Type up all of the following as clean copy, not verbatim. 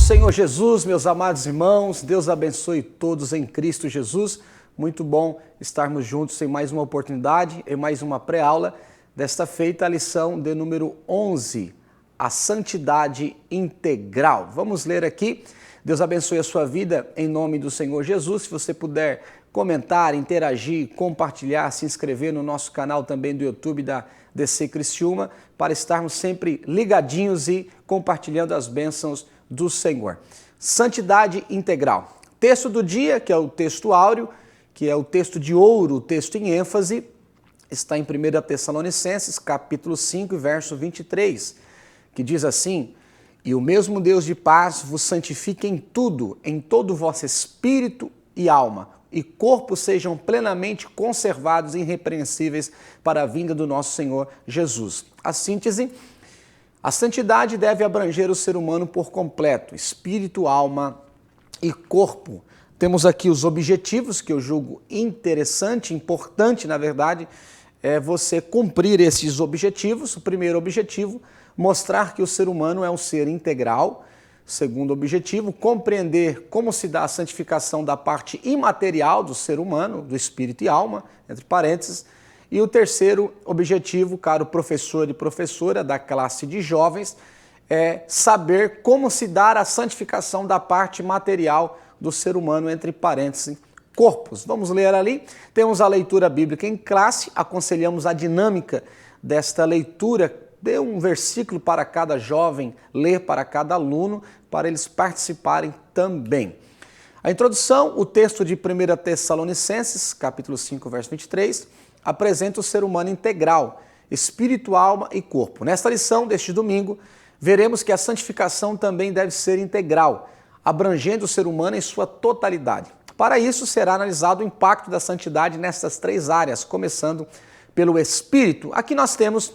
Senhor Jesus, meus amados irmãos, Deus abençoe todos em Cristo Jesus. Muito bom estarmos juntos em mais uma oportunidade, em mais uma pré-aula. Desta feita, a lição de número 11, a santidade integral. Vamos ler aqui. Deus abençoe a sua vida em nome do Senhor Jesus. Se você puder comentar, interagir, compartilhar, se inscrever no nosso canal também do YouTube da DC Criciúma, para estarmos sempre ligadinhos e compartilhando as bênçãos do Senhor. Santidade integral. Texto do dia, que é o texto áureo, que é o texto de ouro, o texto em ênfase, está em 1 Tessalonicenses, capítulo 5, verso 23, que diz assim: E o mesmo Deus de paz vos santifique em tudo, em todo o vosso espírito e alma, e corpo sejam plenamente conservados e irrepreensíveis para a vinda do nosso Senhor Jesus. A síntese: a santidade deve abranger o ser humano por completo, espírito, alma e corpo. Temos aqui os objetivos, que eu julgo interessante, importante, na verdade, é você cumprir esses objetivos. O primeiro objetivo, mostrar que o ser humano é um ser integral. Segundo objetivo, compreender como se dá a santificação da parte imaterial do ser humano, do espírito e alma, entre parênteses. E o terceiro objetivo, caro professor e professora da classe de jovens, é saber como se dá a santificação da parte material do ser humano, entre parênteses, corpos. Vamos ler ali. Temos a leitura bíblica em classe, aconselhamos a dinâmica desta leitura. Dê um versículo para cada jovem, ler para cada aluno, para eles participarem também. A introdução, o texto de 1 Tessalonicenses, capítulo 5, verso 23, apresenta o ser humano integral, espírito, alma e corpo. Nesta lição deste domingo, veremos que a santificação também deve ser integral, abrangendo o ser humano em sua totalidade. Para isso, será analisado o impacto da santidade nessas três áreas, começando pelo espírito. Aqui nós temos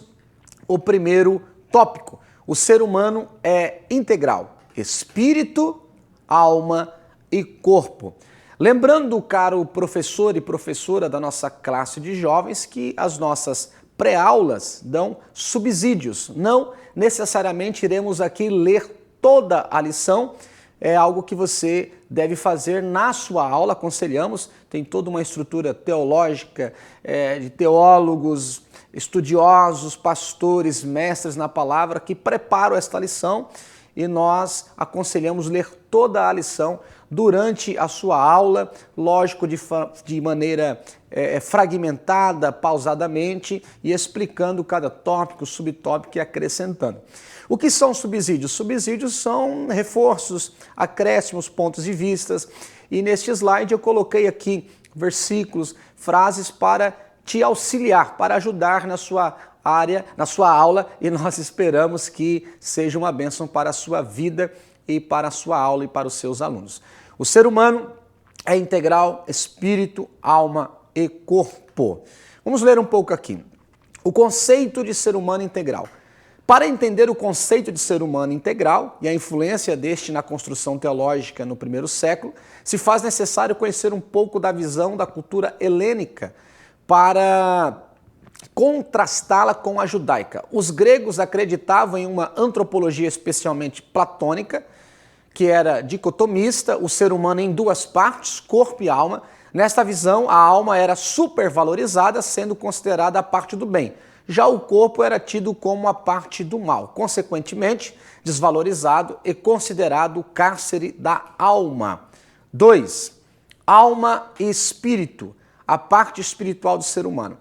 o primeiro tópico: o ser humano é integral, espírito, alma e corpo. Lembrando, caro professor e professora da nossa classe de jovens, que as nossas pré-aulas dão subsídios. Não necessariamente iremos aqui ler toda a lição, é algo que você deve fazer na sua aula, aconselhamos, tem toda uma estrutura teológica, de teólogos, estudiosos, pastores, mestres na palavra que preparam esta lição, e nós aconselhamos ler toda a lição durante a sua aula, lógico, de maneira fragmentada, pausadamente, e explicando cada tópico, subtópico e acrescentando. O que são subsídios? Subsídios são reforços, acréscimos, pontos de vistas, e neste slide eu coloquei aqui versículos, frases para te auxiliar, para ajudar na sua área, na sua aula, e nós esperamos que seja uma bênção para a sua vida e para a sua aula e para os seus alunos. O ser humano é integral, espírito, alma e corpo. Vamos ler um pouco aqui. O conceito de ser humano integral. Para entender o conceito de ser humano integral e a influência deste na construção teológica no primeiro século, se faz necessário conhecer um pouco da visão da cultura helênica para contrastá-la com a judaica. Os gregos acreditavam em uma antropologia especialmente platônica, que era dicotomista, o ser humano em duas partes, corpo e alma. Nesta visão, a alma era supervalorizada, sendo considerada a parte do bem. Já o corpo era tido como a parte do mal, consequentemente desvalorizado e considerado o cárcere da alma. 2. Alma e espírito, a parte espiritual do ser humano.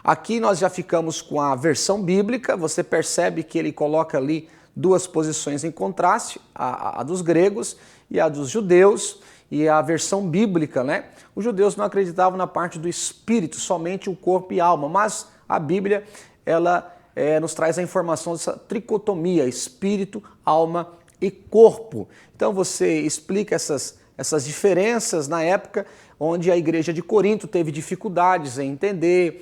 Aqui nós já ficamos com a versão bíblica, você percebe que ele coloca ali duas posições em contraste, a dos gregos e a dos judeus, e a versão bíblica, né? Os judeus não acreditavam na parte do espírito, somente o corpo e alma, mas a Bíblia, ela nos traz a informação dessa tricotomia, espírito, alma e corpo. Então você explica essas diferenças na época onde a igreja de Corinto teve dificuldades em entender,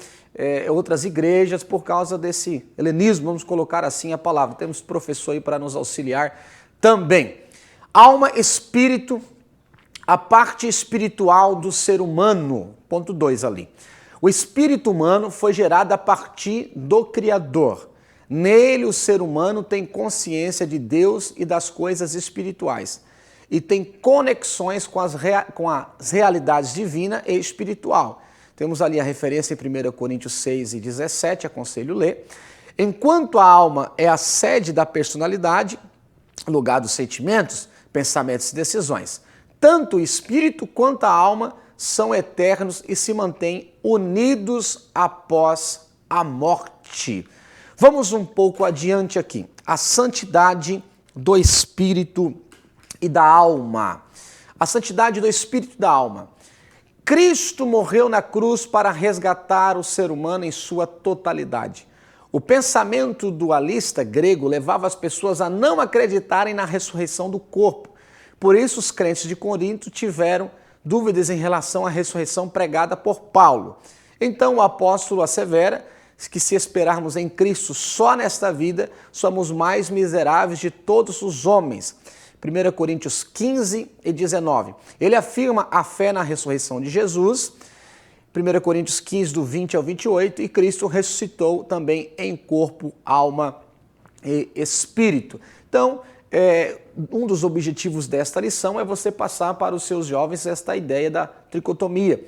outras igrejas por causa desse helenismo, vamos colocar assim a palavra. Temos professor aí para nos auxiliar também. Alma, espírito, a parte espiritual do ser humano, ponto 2 ali. O espírito humano foi gerado a partir do Criador. Nele o ser humano tem consciência de Deus e das coisas espirituais. e tem conexões com as realidades divina e espiritual. Temos ali a referência em 1 Coríntios 6 e 17, aconselho ler. Enquanto a alma é a sede da personalidade, lugar dos sentimentos, pensamentos e decisões, tanto o espírito quanto a alma são eternos e se mantêm unidos após a morte. Vamos um pouco adiante aqui. A santidade do espírito e da alma. A santidade do espírito e da alma. Cristo morreu na cruz para resgatar o ser humano em sua totalidade. O pensamento dualista grego levava as pessoas a não acreditarem na ressurreição do corpo. Por isso, os crentes de Corinto tiveram dúvidas em relação à ressurreição pregada por Paulo. Então, o apóstolo assevera que se esperarmos em Cristo só nesta vida, somos mais miseráveis de todos os homens. 1 Coríntios 15 e 19. Ele afirma a fé na ressurreição de Jesus, 1 Coríntios 15, do 20 ao 28, e Cristo ressuscitou também em corpo, alma e espírito. Então, um dos objetivos desta lição é você passar para os seus jovens esta ideia da tricotomia.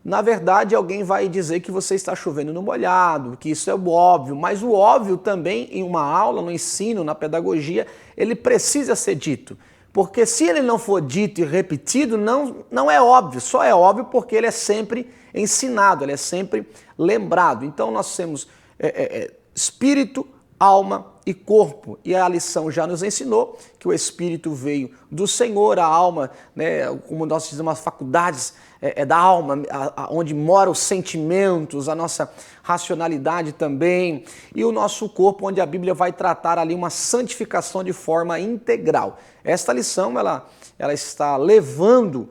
Na verdade, alguém vai dizer que você está chovendo no molhado, que isso é o óbvio, mas o óbvio também em uma aula, no ensino, na pedagogia, ele precisa ser dito. Porque se ele não for dito e repetido, não é óbvio, só é óbvio porque ele é sempre ensinado, ele é sempre lembrado. Então nós temos espírito, alma e corpo. E a lição já nos ensinou que o espírito veio do Senhor, a alma, né, como nós dizemos, as faculdades da alma, onde moram os sentimentos, a nossa racionalidade também, e o nosso corpo, onde a Bíblia vai tratar ali uma santificação de forma integral. Esta lição, ela está levando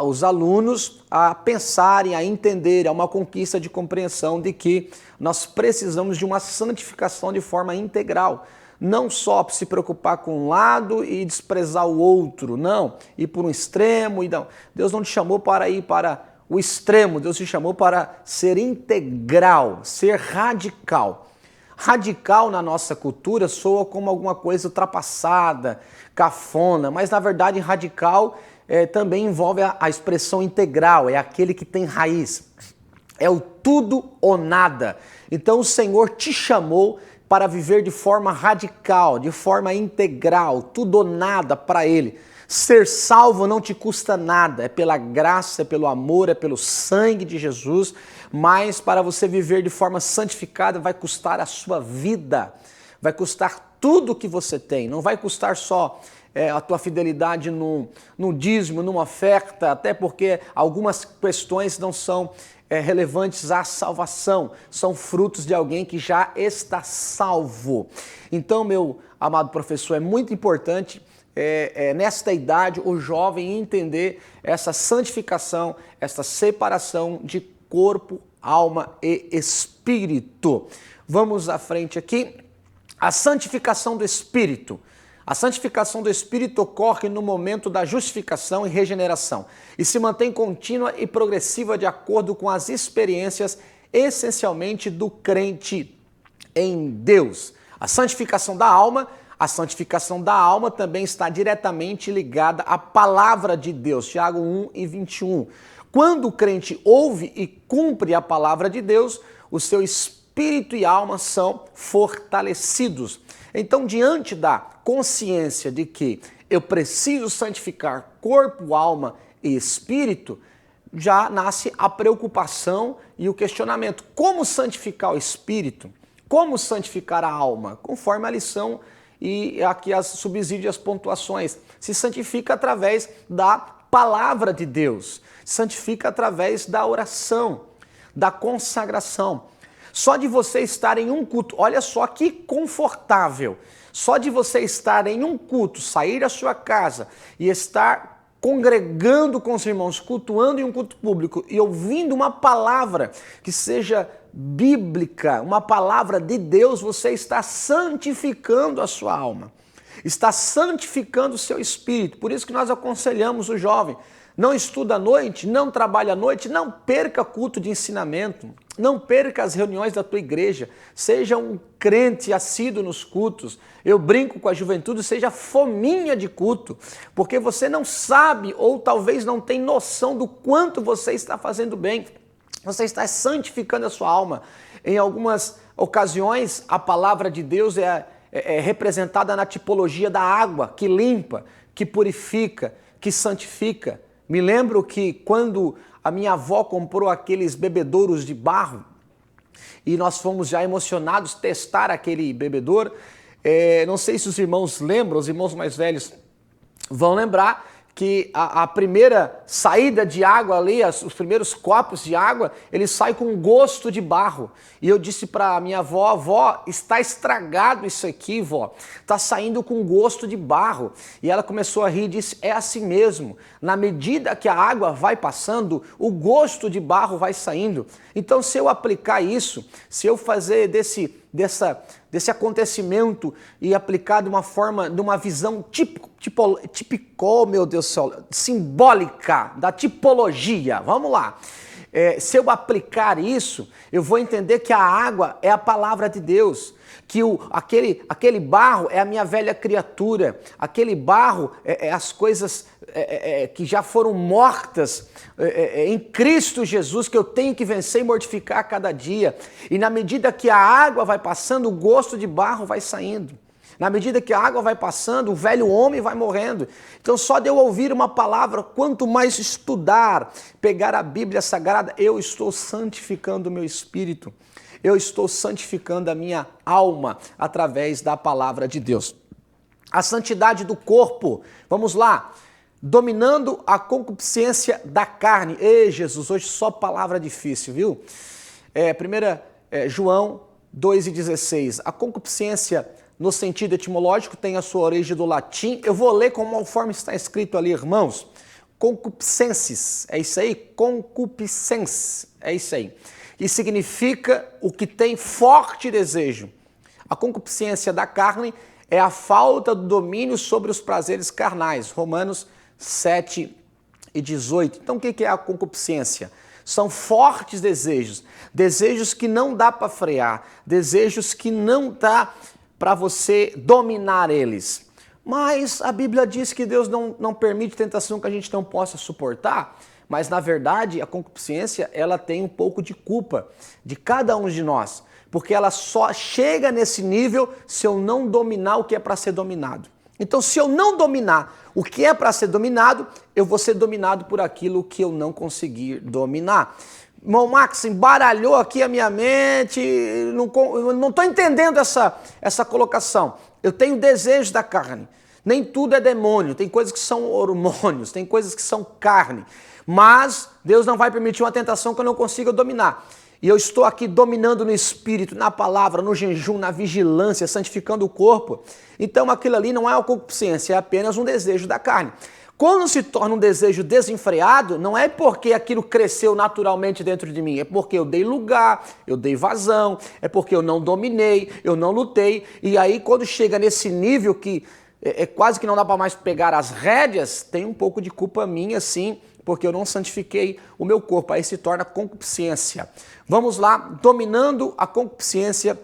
os alunos a pensarem, a entenderem, a uma conquista de compreensão de que nós precisamos de uma santificação de forma integral. Não só se preocupar com um lado e desprezar o outro, não, ir por um extremo. Não. Deus não te chamou para ir para o extremo, Deus te chamou para ser integral, ser radical. Radical na nossa cultura soa como alguma coisa ultrapassada, cafona, mas na verdade radical também envolve a expressão integral, é aquele que tem raiz, é o tudo ou nada. Então o Senhor te chamou para viver de forma radical, de forma integral, tudo ou nada para Ele. Ser salvo não te custa nada, é pela graça, é pelo amor, é pelo sangue de Jesus, mas para você viver de forma santificada vai custar a sua vida, vai custar tudo que você tem, não vai custar só a tua fidelidade no dízimo, numa oferta, até porque algumas questões não são relevantes à salvação, são frutos de alguém que já está salvo. Então, meu amado professor, é muito importante nesta idade o jovem entender essa santificação, essa separação de corpo, alma e espírito. Vamos à frente aqui. A santificação do espírito. A santificação do espírito ocorre no momento da justificação e regeneração e se mantém contínua e progressiva de acordo com as experiências essencialmente do crente em Deus. A santificação da alma também está diretamente ligada à palavra de Deus, Tiago 1 e 21. Quando o crente ouve e cumpre a palavra de Deus, o seu espírito e alma são fortalecidos. Então, diante da consciência de que eu preciso santificar corpo, alma e espírito, já nasce a preocupação e o questionamento. Como santificar o espírito? Como santificar a alma? Conforme a lição e aqui as subsídios e as pontuações. Se santifica através da palavra de Deus, santifica através da oração, da consagração. Só de você estar em um culto, olha só que confortável, só de você estar em um culto, sair da sua casa e estar congregando com os irmãos, cultuando em um culto público e ouvindo uma palavra que seja bíblica, uma palavra de Deus, você está santificando a sua alma, está santificando o seu espírito. Por isso que nós aconselhamos o jovem, não estuda à noite, não trabalha à noite, não perca culto de ensinamento, não perca as reuniões da tua igreja, seja um crente assíduo nos cultos. Eu brinco com a juventude, seja fominha de culto, porque você não sabe ou talvez não tem noção do quanto você está fazendo bem. Você está santificando a sua alma. Em algumas ocasiões, a palavra de Deus é representada na tipologia da água, que limpa, que purifica, que santifica. Me lembro que quando a minha avó comprou aqueles bebedouros de barro e nós fomos já emocionados testar aquele bebedouro, não sei se os irmãos lembram, os irmãos mais velhos vão lembrar que a primeira saída de água ali, os primeiros copos de água, ele sai com gosto de barro. E eu disse para a minha avó, vó, está estragado isso aqui, vó, está saindo com gosto de barro. E ela começou a rir e disse, é assim mesmo, na medida que a água vai passando, o gosto de barro vai saindo. Então se eu aplicar isso, se eu fazer desse acontecimento e aplicar de uma forma, de uma visão meu Deus do céu, simbólica, da tipologia, vamos lá. Se eu aplicar isso, eu vou entender que a água é a palavra de Deus, que aquele barro é a minha velha criatura, aquele barro é as coisas que já foram mortas em Cristo Jesus, que eu tenho que vencer e mortificar a cada dia. E na medida que a água vai passando, o gosto de barro vai saindo. Na medida que a água vai passando, o velho homem vai morrendo. Então só de eu ouvir uma palavra, quanto mais estudar, pegar a Bíblia Sagrada, eu estou santificando o meu espírito. Eu estou santificando a minha alma através da palavra de Deus. A santidade do corpo, vamos lá, dominando a concupiscência da carne. Ei, Jesus, hoje só palavra difícil, viu? 1 João 2,16, a concupiscência no sentido etimológico tem a sua origem do latim. Eu vou ler conforme está escrito ali, irmãos. Concupiscenses, é isso aí? Concupiscens, é isso aí. E significa o que tem forte desejo. A concupiscência da carne é a falta do domínio sobre os prazeres carnais. Romanos 7:18. Então o que é a concupiscência? São fortes desejos, desejos que não dá para frear, desejos que não dá para você dominar eles. Mas a Bíblia diz que Deus não permite tentação que a gente não possa suportar, mas na verdade a concupiscência ela tem um pouco de culpa de cada um de nós, porque ela só chega nesse nível se eu não dominar o que é para ser dominado. Então se eu não dominar o que é para ser dominado, eu vou ser dominado por aquilo que eu não conseguir dominar. Irmão Max, embaralhou aqui a minha mente, não estou entendendo essa colocação. Eu tenho desejo da carne. Nem tudo é demônio, tem coisas que são hormônios, tem coisas que são carne. Mas Deus não vai permitir uma tentação que eu não consiga dominar. E eu estou aqui dominando no espírito, na palavra, no jejum, na vigilância, santificando o corpo. Então aquilo ali não é uma concupiscência, é apenas um desejo da carne. Quando se torna um desejo desenfreado, não é porque aquilo cresceu naturalmente dentro de mim, é porque eu dei lugar, eu dei vazão, é porque eu não dominei, eu não lutei. E aí quando chega nesse nível que quase que não dá para mais pegar as rédeas, tem um pouco de culpa minha sim, porque eu não santifiquei o meu corpo, aí se torna concupiscência. Vamos lá, dominando a concupiscência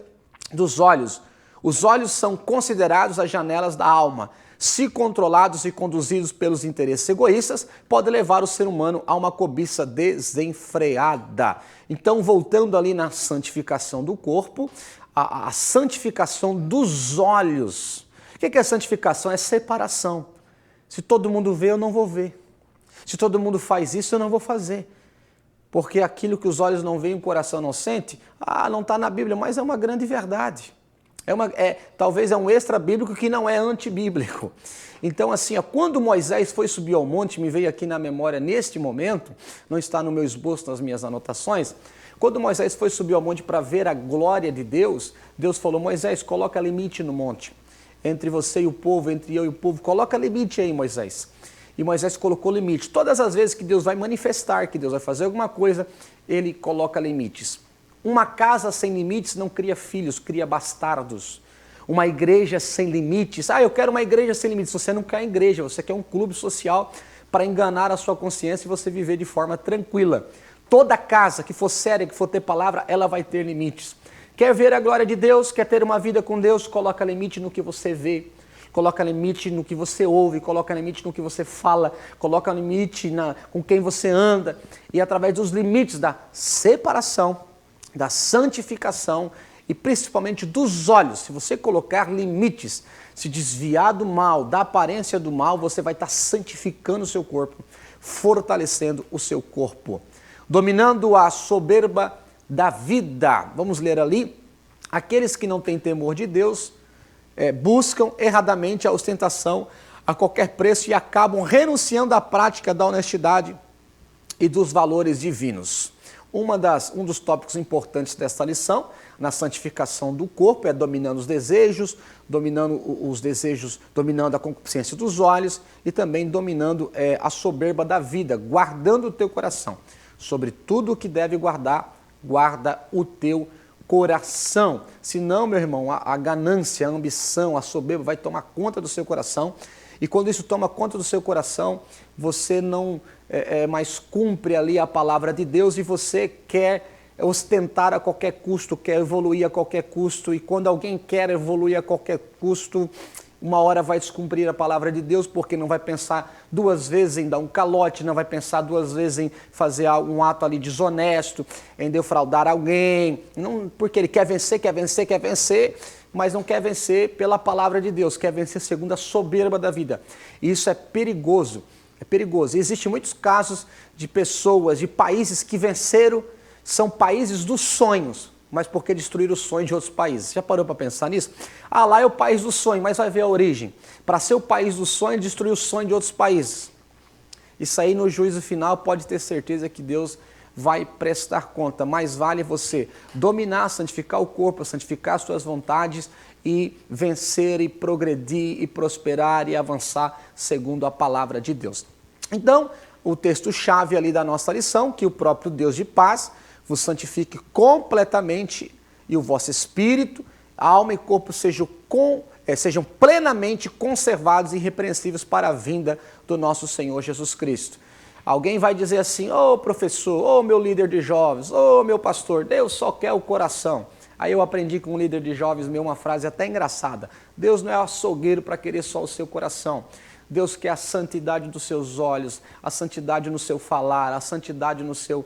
dos olhos. Os olhos são considerados as janelas da alma. Se controlados e conduzidos pelos interesses egoístas, pode levar o ser humano a uma cobiça desenfreada. Então, voltando ali na santificação do corpo, a santificação dos olhos. O que é santificação? É separação. Se todo mundo vê, eu não vou ver. Se todo mundo faz isso, eu não vou fazer. Porque aquilo que os olhos não veem, o coração não sente, não está na Bíblia, mas é uma grande verdade. Talvez é um extra bíblico que não é antibíblico. Então assim, quando Moisés foi subir ao monte, me veio aqui na memória neste momento, não está no meu esboço, nas minhas anotações, quando Moisés foi subir ao monte para ver a glória de Deus, Deus falou, Moisés, coloca limite no monte, entre você e o povo, entre eu e o povo, coloca limite aí, Moisés. E Moisés colocou limite. Todas as vezes que Deus vai manifestar, que Deus vai fazer alguma coisa, ele coloca limites. Uma casa sem limites não cria filhos, cria bastardos. Uma igreja sem limites. Eu quero uma igreja sem limites. Você não quer igreja, você quer um clube social para enganar a sua consciência e você viver de forma tranquila. Toda casa que for séria, que for ter palavra, ela vai ter limites. Quer ver a glória de Deus, quer ter uma vida com Deus, coloca limite no que você vê, coloca limite no que você ouve, coloca limite no que você fala, coloca limite com quem você anda. E através dos limites da separação, da santificação e principalmente dos olhos, se você colocar limites, se desviar do mal, da aparência do mal, você vai estar santificando o seu corpo, fortalecendo o seu corpo. Dominando a soberba da vida. Vamos ler ali. Aqueles que não têm temor de Deus buscam erradamente a ostentação a qualquer preço e acabam renunciando à prática da honestidade e dos valores divinos. Um dos tópicos importantes desta lição, na santificação do corpo, é dominando os desejos, dominando a concupiscência dos olhos e também dominando a soberba da vida, guardando o teu coração. Sobre tudo o que deve guardar, guarda o teu coração. Senão, meu irmão, a ganância, a ambição, a soberba vai tomar conta do seu coração. E quando isso toma conta do seu coração, você não mais cumpre ali a palavra de Deus e você quer ostentar a qualquer custo, quer evoluir a qualquer custo. E quando alguém quer evoluir a qualquer custo, uma hora vai descumprir a palavra de Deus, porque não vai pensar duas vezes em dar um calote, não vai pensar duas vezes em fazer um ato ali desonesto, em defraudar alguém, não, porque ele quer vencer, mas não quer vencer pela palavra de Deus, quer vencer segundo a soberba da vida. E isso é perigoso, é perigoso. E existem muitos casos de pessoas, de países que venceram, são países dos sonhos, mas porque destruíram os sonhos de outros países. Já parou para pensar nisso? Ah, lá é o país do sonho, mas vai ver a origem. Para ser o país do sonho, destruir o sonho de outros países. Isso aí no juízo final pode ter certeza que Deus vai prestar conta. Mais vale você dominar, santificar o corpo, santificar as suas vontades e vencer e progredir e prosperar e avançar segundo a palavra de Deus. Então, o texto-chave ali da nossa lição, que o próprio Deus de paz vos santifique completamente e o vosso espírito, alma e corpo sejam plenamente conservados e irrepreensíveis para a vinda do nosso Senhor Jesus Cristo. Alguém vai dizer assim, ô professor, ô meu líder de jovens, ô meu pastor, Deus só quer o coração. Aí eu aprendi com um líder de jovens meu uma frase até engraçada, Deus não é açougueiro para querer só o seu coração. Deus quer a santidade dos seus olhos, a santidade no seu falar, a santidade no seu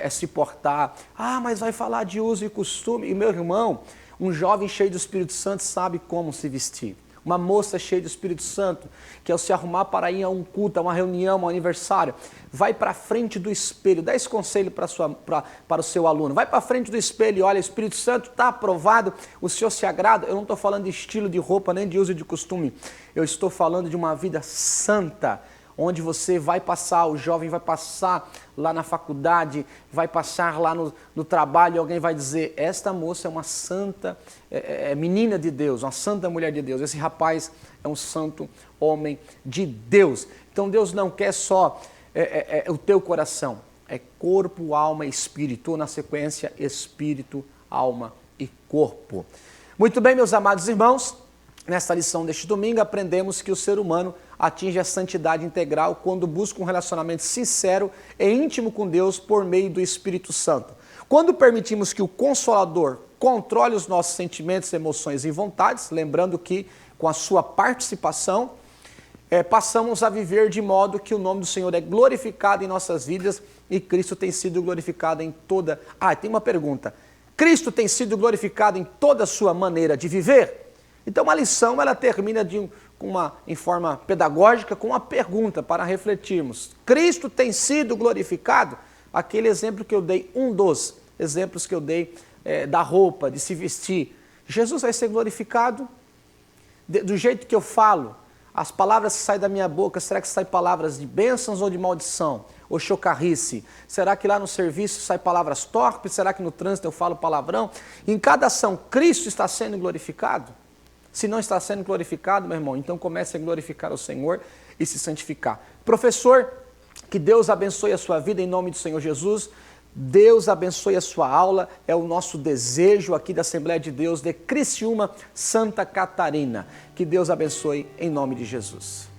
se portar. Ah, mas vai falar de uso e costume. E meu irmão, um jovem cheio do Espírito Santo sabe como se vestir. Uma moça cheia do Espírito Santo, que ao se arrumar para ir a um culto, a uma reunião, a um aniversário, vai para frente do espelho, dá esse conselho para o seu aluno, vai para frente do espelho e olha, Espírito Santo está aprovado, o Senhor se agrada. Eu não estou falando de estilo de roupa, nem de uso e de costume, eu estou falando de uma vida santa, onde você vai passar, o jovem vai passar lá na faculdade, vai passar lá no trabalho e alguém vai dizer, esta moça é uma santa menina de Deus, uma santa mulher de Deus, esse rapaz é um santo homem de Deus. Então Deus não quer só o teu coração, é corpo, alma e espírito, ou na sequência, espírito, alma e corpo. Muito bem, meus amados irmãos, nesta lição deste domingo aprendemos que o ser humano atinge a santidade integral quando busca um relacionamento sincero e íntimo com Deus por meio do Espírito Santo. Quando permitimos que o Consolador controle os nossos sentimentos, emoções e vontades, lembrando que com a sua participação, passamos a viver de modo que o nome do Senhor é glorificado em nossas vidas e Cristo tem sido glorificado em toda... Ah, tem uma pergunta. Cristo tem sido glorificado em toda a sua maneira de viver? Então a lição ela termina em forma pedagógica com uma pergunta para refletirmos. Cristo tem sido glorificado? Aquele exemplo que eu dei, um dos exemplos que eu dei da roupa, de se vestir. Jesus vai ser glorificado do jeito que eu falo? As palavras que saem da minha boca, será que saem palavras de bênçãos ou de maldição? Ou chocarrice? Será que lá no serviço saem palavras torpes? Será que no trânsito eu falo palavrão? Em cada ação, Cristo está sendo glorificado? Se não está sendo glorificado, meu irmão, então comece a glorificar o Senhor e se santificar. Professor, que Deus abençoe a sua vida em nome do Senhor Jesus. Deus abençoe a sua aula, é o nosso desejo aqui da Assembleia de Deus de Criciúma, Santa Catarina. Que Deus abençoe em nome de Jesus.